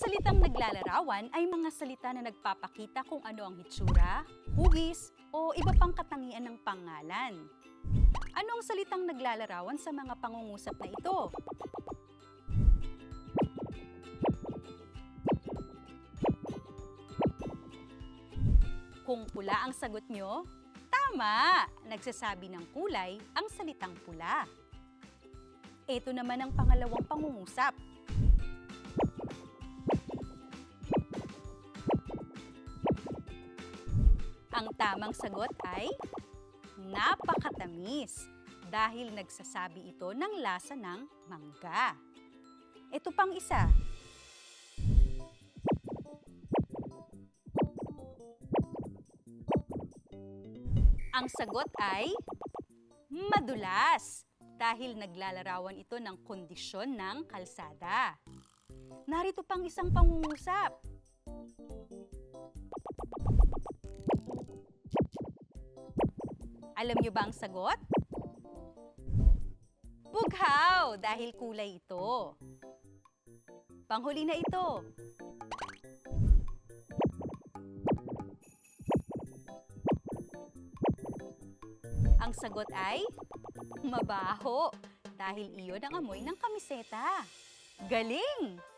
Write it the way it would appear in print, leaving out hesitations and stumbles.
Ang salitang naglalarawan ay mga salita na nagpapakita kung ano ang hitsura, hugis, o iba pang katangian ng pangalan. Ano ang salitang naglalarawan sa mga pangungusap na ito? Kung pula ang sagot nyo, tama! Nagsasabi ng kulay ang salitang pula. Ito naman ang pangalawang pangungusap. Ang tamang sagot ay napakatamis dahil nagsasabi ito ng lasa ng mangga. Ito pang isa. Ang sagot ay madulas dahil naglalarawan ito ng kondisyon ng kalsada. Narito pang isang pangungusap. Alam niyo ba ang sagot? Bughaw dahil kulay ito. Panghuli na ito. Ang sagot ay mabaho dahil iyon ang amoy ng kamiseta. Galing!